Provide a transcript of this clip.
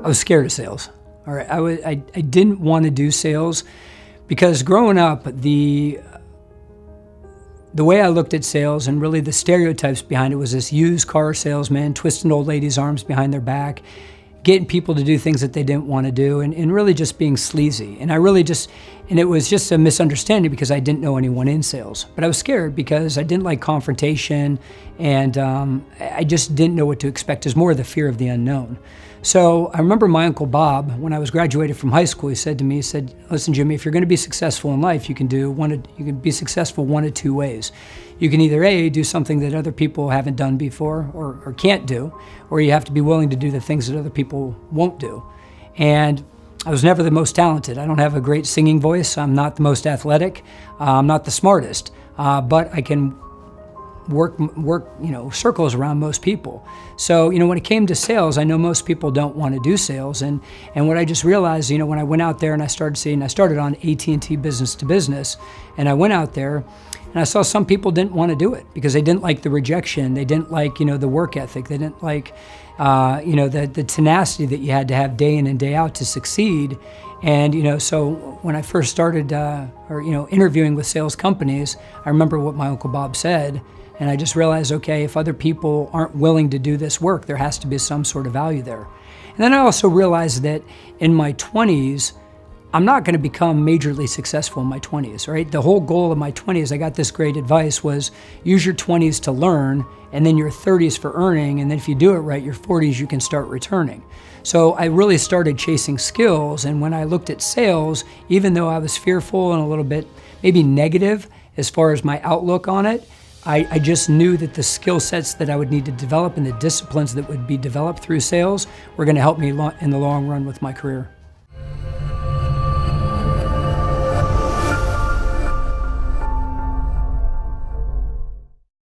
I was scared of sales. All right, I didn't want to do sales because growing up, the way I looked at sales and really the stereotypes behind it was this used car salesman twisting old ladies' arms behind their back, getting people to do things that they didn't want to do, and really just being sleazy. And it was just a misunderstanding because I didn't know anyone in sales. But I was scared because I didn't like confrontation, and I just didn't know what to expect. It was more the fear of the unknown. So I remember my Uncle Bob, when I was graduated from high school, he said to me, listen, Jimmy, if you're going to be successful in life, you can be successful one of two ways. You can either A, do something that other people haven't done before or can't do, or you have to be willing to do the things that other people won't do. And I was never the most talented. I don't have a great singing voice. I'm not the most athletic. I'm not the smartest, but I can work circles around most people. So when it came to sales, I know most people don't want to do sales, and what I just realized, when I went out there and I started on AT&T Business to Business, and I went out there and I saw some people didn't want to do it because they didn't like the rejection, they didn't like the work ethic, they didn't like the tenacity that you had to have day in and day out to succeed. And so when I first started interviewing with sales companies, I remember what my Uncle Bob said. And I just realized, okay, if other people aren't willing to do this work, there has to be some sort of value there. And then I also realized that in my 20s, I'm not going to become majorly successful in my 20s, right? The whole goal of my 20s, I got this great advice, was use your 20s to learn, and then your 30s for earning, and then if you do it right, your 40s, you can start returning. So I really started chasing skills, and when I looked at sales, even though I was fearful and a little bit maybe negative as far as my outlook on it, I just knew that the skill sets that I would need to develop and the disciplines that would be developed through sales were going to help me in the long run with my career.